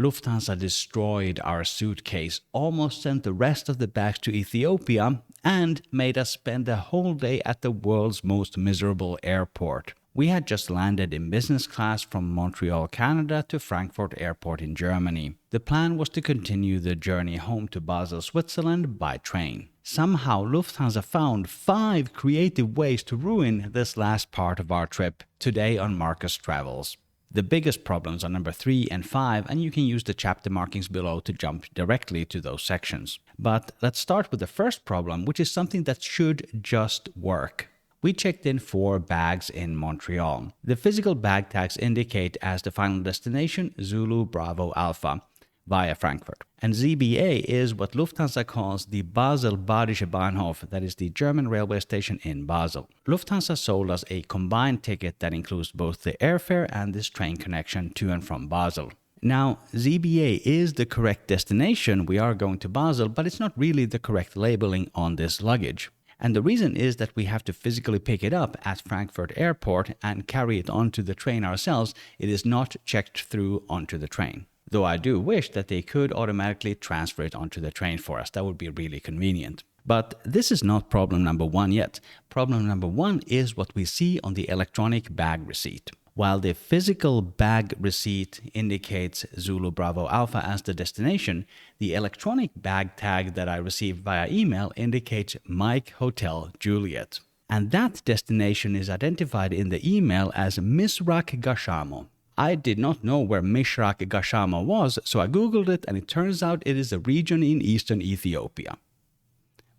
Lufthansa destroyed our suitcase, almost sent the rest of the bags to Ethiopia, and made us spend the whole day at the world's most miserable airport. We had just landed in business class from Montreal, Canada to Frankfurt Airport in Germany. The plan was to continue the journey home to Basel, Switzerland by train. Somehow Lufthansa found 5 creative ways to ruin this last part of our trip today on Markus Travels. The biggest problems are number 3 and 5, and you can use the chapter markings below to jump directly to those sections. But let's start with the first problem, which is something that should just work. We checked in 4 bags in Montreal. The physical bag tags indicate as the final destination Zulu Bravo Alpha via Frankfurt. And ZBA is what Lufthansa calls the Basel Badischer Bahnhof, that is the German railway station in Basel. Lufthansa sold us a combined ticket that includes both the airfare and this train connection to and from Basel. Now, ZBA is the correct destination. We are going to Basel, but it's not really the correct labeling on this luggage. And the reason is that we have to physically pick it up at Frankfurt Airport and carry it onto the train ourselves. It is not checked through onto the train. Though I do wish that they could automatically transfer it onto the train for us. That would be really convenient. But this is not problem number 1 yet. Problem number 1 is what we see on the electronic bag receipt. While the physical bag receipt indicates Zulu Bravo Alpha as the destination, the electronic bag tag that I received via email indicates Mike Hotel Juliet. And that destination is identified in the email as Misrak Gashamo. I did not know where Misrak Gashamo was, so I googled it, and it turns out it is a region in eastern Ethiopia.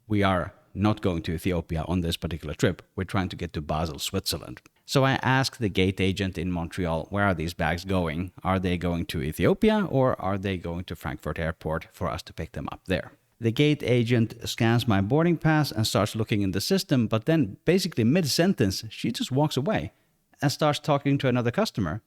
We are not going to Ethiopia on this particular trip. We're trying to get to Basel, Switzerland. So I asked the gate agent in Montreal, where are these bags going? Are they going to Ethiopia, or are they going to Frankfurt Airport for us to pick them up there? The gate agent scans my boarding pass and starts looking in the system, but then basically mid-sentence, she just walks away and starts talking to another customer.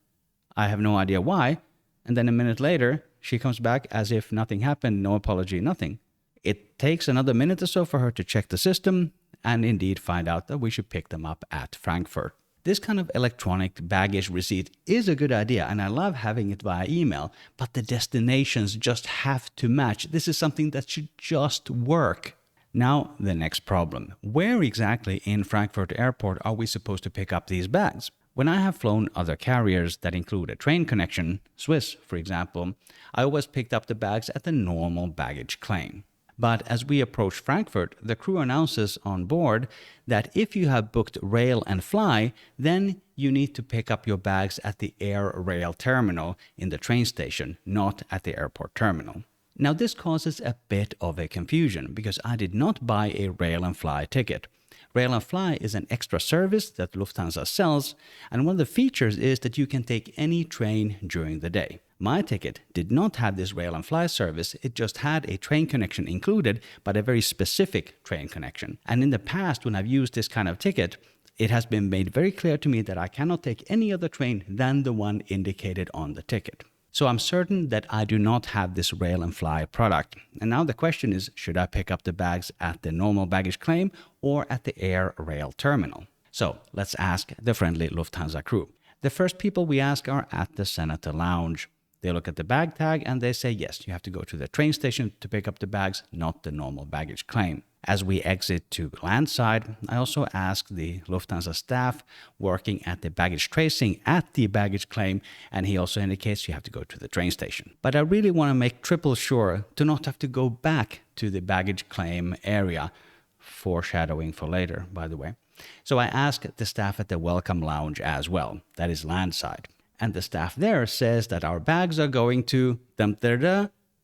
I have no idea why. And then a minute later, she comes back as if nothing happened, no apology, nothing. It takes another minute or so for her to check the system and indeed find out that we should pick them up at Frankfurt. This kind of electronic baggage receipt is a good idea, and I love having it via email, but the destinations just have to match. This is something that should just work. Now, the next problem. Where exactly in Frankfurt Airport are we supposed to pick up these bags? When I have flown other carriers that include a train connection, Swiss for example, I always picked up the bags at the normal baggage claim. But as we approach Frankfurt, the crew announces on board that if you have booked rail and fly, then you need to pick up your bags at the air rail terminal in the train station, not at the airport terminal. Now this causes a bit of a confusion because I did not buy a rail and fly ticket. Rail and Fly is an extra service that Lufthansa sells, and one of the features is that you can take any train during the day. My ticket did not have this Rail and Fly service, it just had a train connection included, but a very specific train connection. And in the past, when I've used this kind of ticket, it has been made very clear to me that I cannot take any other train than the one indicated on the ticket. So I'm certain that I do not have this Rail and Fly product. And now the question is, should I pick up the bags at the normal baggage claim or at the air rail terminal? So let's ask the friendly Lufthansa crew. The first people we ask are at the Senator Lounge. They look at the bag tag and they say, yes, you have to go to the train station to pick up the bags, not the normal baggage claim. As we exit to landside, I also ask the Lufthansa staff working at the baggage tracing at the baggage claim, and he also indicates you have to go to the train station. But I really want to make triple sure to not have to go back to the baggage claim area. Foreshadowing for later, by the way. So I ask the staff at the Welcome Lounge as well, that is landside. And the staff there says that our bags are going to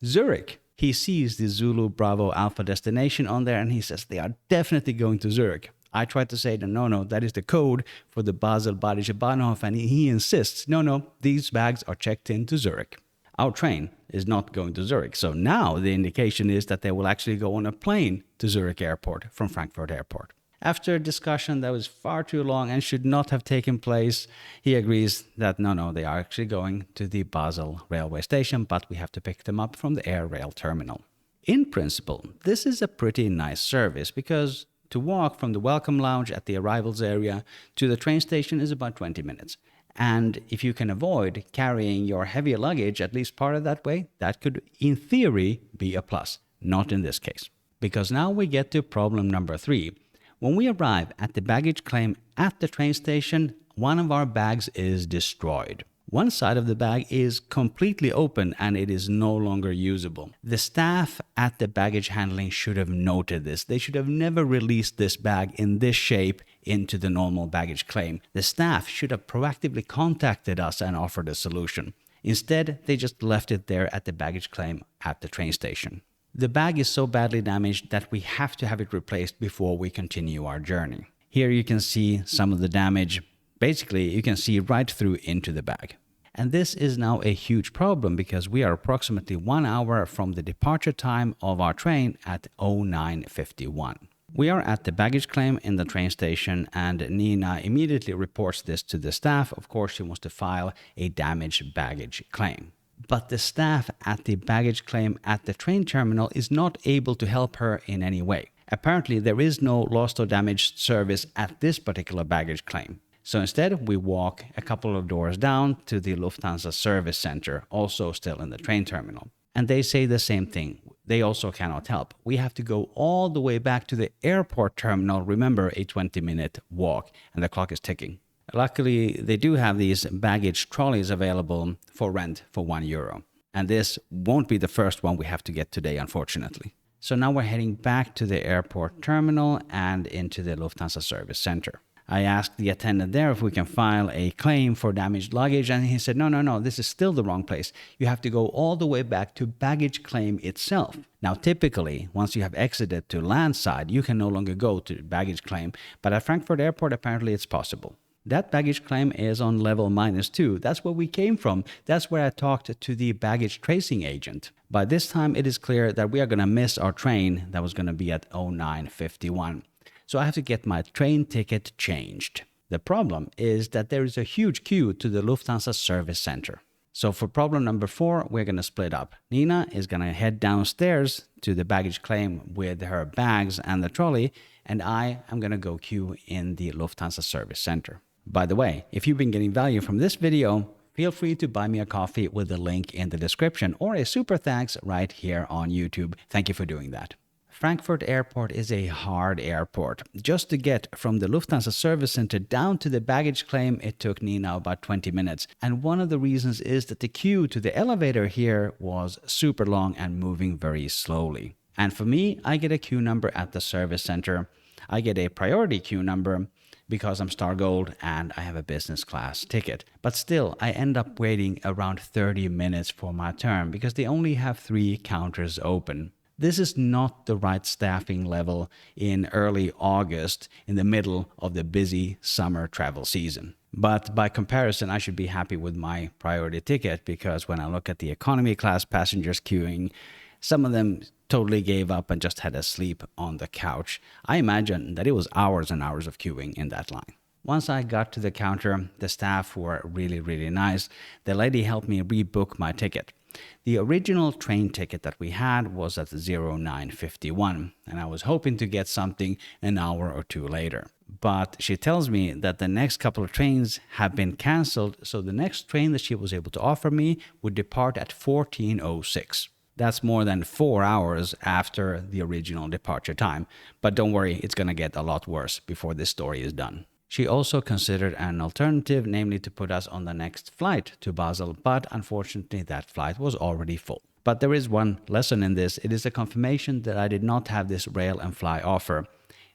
Zurich. He sees the Zulu Bravo Alpha destination on there and he says they are definitely going to Zurich. I tried to say, no, that is the code for the Basel Badischer Bahnhof, and he insists, no, these bags are checked into Zurich. Our train is not going to Zurich, so now the indication is that they will actually go on a plane to Zurich Airport from Frankfurt Airport. After a discussion that was far too long and should not have taken place, he agrees that no, they are actually going to the Basel railway station, but we have to pick them up from the air rail terminal. In principle, this is a pretty nice service because to walk from the Welcome Lounge at the arrivals area to the train station is about 20 minutes. And if you can avoid carrying your heavy luggage at least part of that way, that could, in theory, be a plus. Not in this case. Because now we get to problem number 3. When we arrive at the baggage claim at the train station, one of our bags is destroyed. One side of the bag is completely open and it is no longer usable. The staff at the baggage handling should have noted this. They should have never released this bag in this shape into the normal baggage claim. The staff should have proactively contacted us and offered a solution. Instead, they just left it there at the baggage claim at the train station. The bag is so badly damaged that we have to have it replaced before we continue our journey. Here you can see some of the damage. Basically, you can see right through into the bag. And this is now a huge problem because we are approximately 1 hour from the departure time of our train at 09:51. We are at the baggage claim in the train station and Nina immediately reports this to the staff. Of course, she wants to file a damaged baggage claim. But the staff at the baggage claim at the train terminal is not able to help her in any way. Apparently, there is no lost or damaged service at this particular baggage claim. So instead, we walk a couple of doors down to the Lufthansa service center, also still in the train terminal. And they say the same thing. They also cannot help. We have to go all the way back to the airport terminal. Remember, a 20-minute walk, and the clock is ticking. Luckily, they do have these baggage trolleys available for rent for €1. And this won't be the first one we have to get today, unfortunately. So now we're heading back to the airport terminal and into the Lufthansa service center. I asked the attendant there if we can file a claim for damaged luggage, and he said, no, this is still the wrong place. You have to go all the way back to baggage claim itself. Now, typically, once you have exited to landside, you can no longer go to baggage claim, but at Frankfurt Airport, apparently it's possible. That baggage claim is on level -2. That's where we came from. That's where I talked to the baggage tracing agent. By this time, it is clear that we are going to miss our train that was going to be at 09:51. So I have to get my train ticket changed. The problem is that there is a huge queue to the Lufthansa service center. So for problem number 4, we're going to split up. Nina is going to head downstairs to the baggage claim with her bags and the trolley, and I am going to go queue in the Lufthansa service center. By the way, if you've been getting value from this video, feel free to buy me a coffee with the link in the description or a super thanks right here on YouTube. Thank you for doing that. Frankfurt Airport is a hard airport. Just to get from the Lufthansa service center down to the baggage claim, it took Nina about 20 minutes. And one of the reasons is that the queue to the elevator here was super long and moving very slowly. And for me, I get a queue number at the service center. I get a priority queue number because I'm Star Gold and I have a business class ticket. But still, I end up waiting around 30 minutes for my turn because they only have 3 counters open. This is not the right staffing level in early August in the middle of the busy summer travel season. But by comparison, I should be happy with my priority ticket because when I look at the economy class passengers queuing, some of them totally gave up and just had a sleep on the couch. I imagine that it was hours and hours of queuing in that line. Once I got to the counter, the staff were really nice. The lady helped me rebook my ticket. The original train ticket that we had was at 09:51, and I was hoping to get something an hour or 2 later. But she tells me that the next couple of trains have been cancelled, so the next train that she was able to offer me would depart at 14:06. That's more than 4 hours after the original departure time. But don't worry, it's going to get a lot worse before this story is done. She also considered an alternative, namely to put us on the next flight to Basel, but unfortunately that flight was already full. But there is one lesson in this. It is a confirmation that I did not have this rail and fly offer.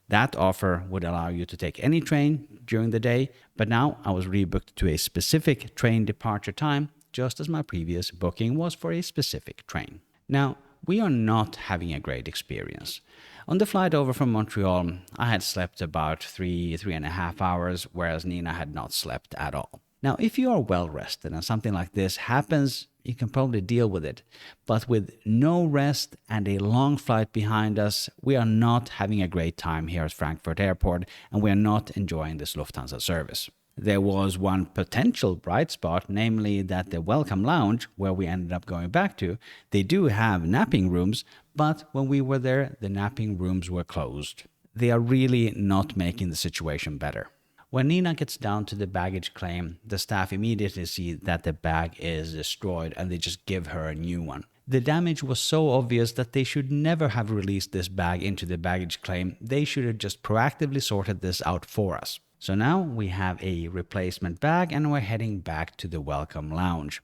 That offer would allow you to take any train during the day, but now I was rebooked to a specific train departure time, just as my previous booking was for a specific train. Now, we are not having a great experience. On the flight over from Montreal, I had slept about 3.5 hours, whereas Nina had not slept at all. Now, if you are well rested and something like this happens, you can probably deal with it. But with no rest and a long flight behind us, we are not having a great time here at Frankfurt Airport, and we are not enjoying this Lufthansa service. There was one potential bright spot, namely that the Welcome Lounge, where we ended up going back to, they do have napping rooms, but when we were there, the napping rooms were closed. They are really not making the situation better. When Nina gets down to the baggage claim, the staff immediately see that the bag is destroyed and they just give her a new one. The damage was so obvious that they should never have released this bag into the baggage claim. They should have just proactively sorted this out for us. So now we have a replacement bag and we're heading back to the Welcome Lounge.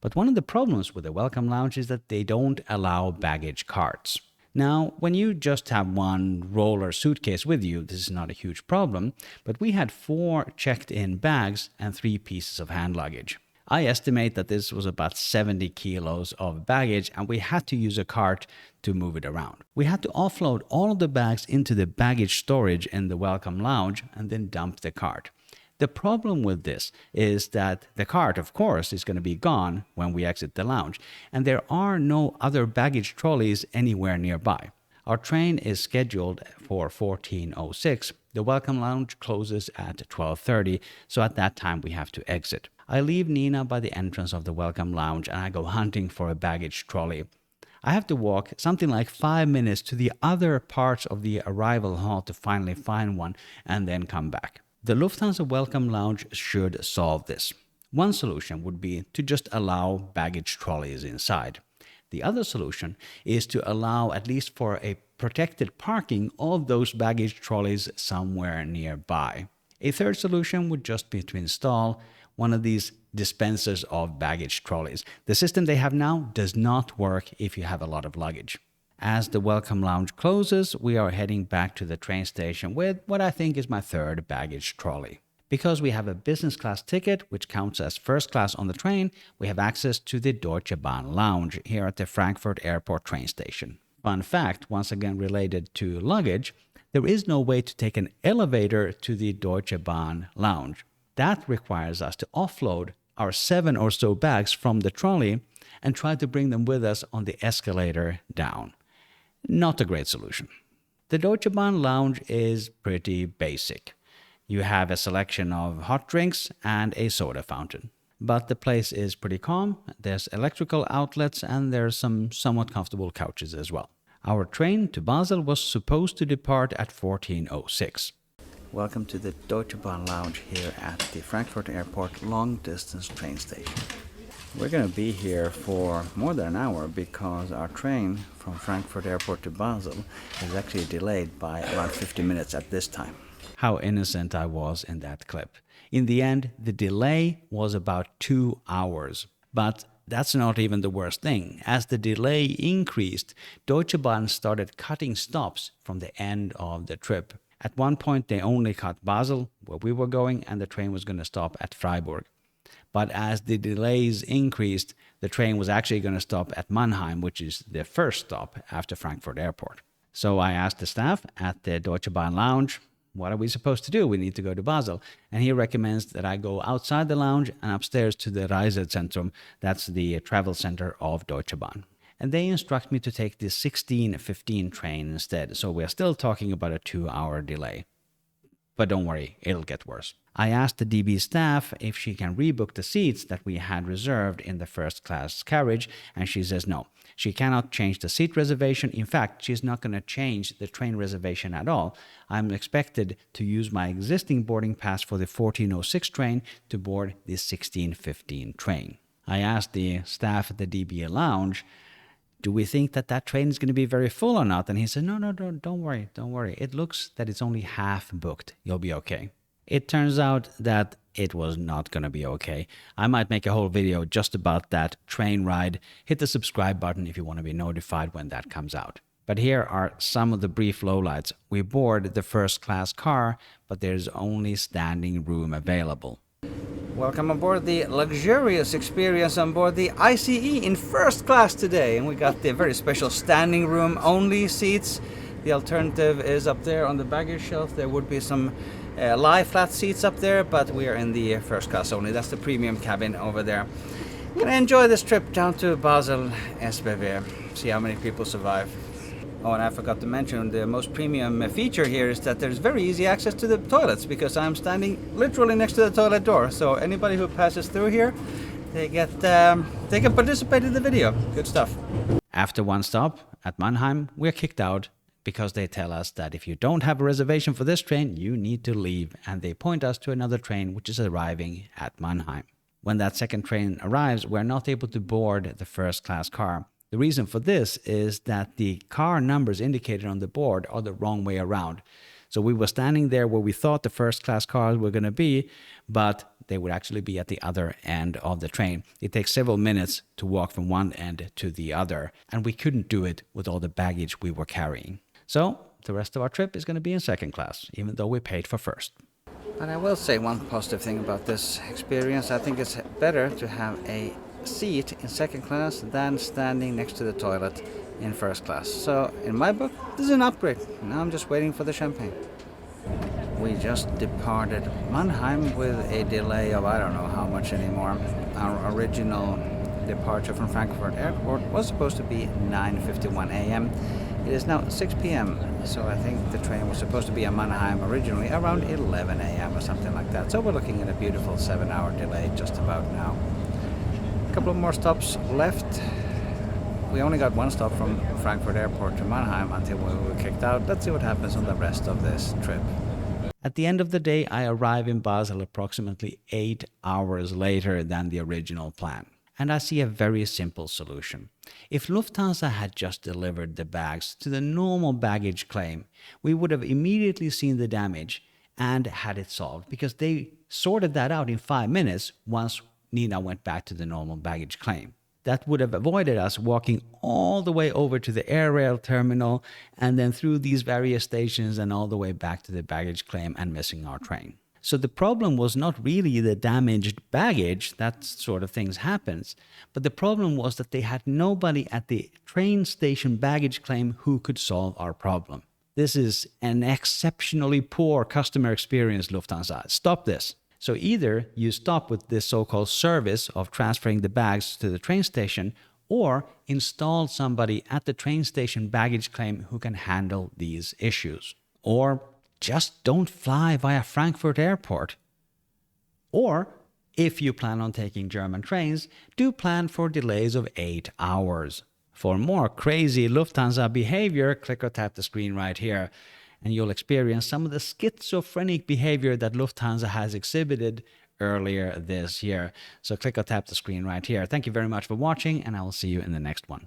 But one of the problems with the Welcome Lounge is that they don't allow baggage carts. Now, when you just have one roller suitcase with you, this is not a huge problem, but we had 4 checked-in bags and 3 pieces of hand luggage. I estimate that this was about 70 kilos of baggage and we had to use a cart to move it around. We had to offload all of the bags into the baggage storage in the Welcome Lounge and then dump the cart. The problem with this is that the cart, of course, is going to be gone when we exit the lounge, and there are no other baggage trolleys anywhere nearby. Our train is scheduled for 14:06. The Welcome Lounge closes at 12:30, so at that time we have to exit. I leave Nina by the entrance of the Welcome Lounge and I go hunting for a baggage trolley. I have to walk something like 5 minutes to the other parts of the arrival hall to finally find one and then come back. The Lufthansa Welcome Lounge should solve this. One solution would be to just allow baggage trolleys inside. The other solution is to allow, at least for a protected parking, of those baggage trolleys somewhere nearby. A third solution would just be to install one of these dispensers of baggage trolleys. The system they have now does not work if you have a lot of luggage. As the Welcome Lounge closes, we are heading back to the train station with what I think is my 3rd baggage trolley. Because we have a business class ticket, which counts as first class on the train, we have access to the Deutsche Bahn lounge here at the Frankfurt airport train station. Fun fact, once again related to luggage, there is no way to take an elevator to the Deutsche Bahn lounge. That requires us to offload our 7 or so bags from the trolley and try to bring them with us on the escalator down. Not a great solution. The Deutsche Bahn lounge is pretty basic. You have a selection of hot drinks and a soda fountain. But the place is pretty calm, there's electrical outlets, and there's some somewhat comfortable couches as well. Our train to Basel was supposed to depart at 14:06. Welcome to the Deutsche Bahn lounge here at the Frankfurt Airport long-distance train station. We're going to be here for more than an hour because our train from Frankfurt Airport to Basel is actually delayed by around 50 minutes at this time. How innocent I was in that clip. In the end, the delay was about 2 hours. But that's not even the worst thing. As the delay increased, Deutsche Bahn started cutting stops from the end of the trip. At one point, they only cut Basel, where we were going, and the train was going to stop at Freiburg. But as the delays increased, the train was actually going to stop at Mannheim, which is the first stop after Frankfurt Airport. So I asked the staff at the Deutsche Bahn lounge, what are we supposed to do? We need to go to Basel. And he recommends that I go outside the lounge and upstairs to the Reisezentrum. That's the travel center of Deutsche Bahn. And they instruct me to take the 16:15 train instead. So we're still talking about a 2-hour delay. But don't worry, it'll get worse. I asked the DB staff if she can rebook the seats that we had reserved in the first class carriage, and she says no. She cannot change the seat reservation. In fact, she's not going to change the train reservation at all. I'm expected to use my existing boarding pass for the 14:06 train to board the 16:15 train. I asked the staff at the DB lounge, do we think that that train is going to be very full or not? And he said, no, don't worry. It looks that it's only half booked. You'll be okay. It turns out that it was not going to be okay. I might make a whole video just about that train ride. Hit the subscribe button if you want to be notified when that comes out. But here are some of the brief lowlights. We board the first class car, but there's only standing room available. Welcome aboard the luxurious experience on board the ICE in first class today. And we got the very special standing room only seats. The alternative is up there on the baggage shelf. There would be some lie flat seats up there, but we are in the first class only. That's the premium cabin over there. I'm gonna enjoy this trip down to Basel SBV. See how many people survive. Oh, and I forgot to mention the most premium feature here is that there's very easy access to the toilets because I'm standing literally next to the toilet door. So anybody who passes through here, they can participate in the video. Good stuff. After one stop at Mannheim, we're kicked out because they tell us that if you don't have a reservation for this train, you need to leave, and they point us to another train which is arriving at Mannheim. When that second train arrives, we're not able to board the first class car. The reason for this is that the car numbers indicated on the board are the wrong way around. So we were standing there where we thought the first class cars were going to be, but they would actually be at the other end of the train. It takes several minutes to walk from one end to the other, and we couldn't do it with all the baggage we were carrying. So the rest of our trip is going to be in second class, even though we paid for first. But I will say one positive thing about this experience. I think it's better to have a seat in second class than standing next to the toilet in first class. So in my book, this is an upgrade. Now I'm just waiting for the champagne. We just departed Mannheim with a delay of I don't know how much anymore. Our original departure from Frankfurt airport was supposed to be 9:51 a.m. It is now 6 p.m. So I think the train was supposed to be in Mannheim originally around 11 a.m. or something like that. So we're looking at a beautiful 7-hour delay just about now. A couple of more stops left. We only got one stop from Frankfurt airport to Mannheim until we were kicked out. Let's see what happens on the rest of this trip. At the end of the day, I arrive in Basel approximately 8 hours later than the original plan. And I see a very simple solution. If Lufthansa had just delivered the bags to the normal baggage claim, we would have immediately seen the damage and had it solved, because they sorted that out in 5 minutes once Nina went back to the normal baggage claim. That would have avoided us walking all the way over to the air rail terminal and then through these various stations and all the way back to the baggage claim and missing our train. So the problem was not really the damaged baggage, that sort of things happens, but the problem was that they had nobody at the train station baggage claim who could solve our problem. This is an exceptionally poor customer experience, Lufthansa. Stop this. So either you stop with this so-called service of transferring the bags to the train station, or install somebody at the train station baggage claim who can handle these issues. Or just don't fly via Frankfurt airport. Or, if you plan on taking German trains, do plan for delays of 8 hours. For more crazy Lufthansa behavior, click or tap the screen right here, and you'll experience some of the schizophrenic behavior that Lufthansa has exhibited earlier this year. So click or tap the screen right here. Thank you very much for watching, and I will see you in the next one.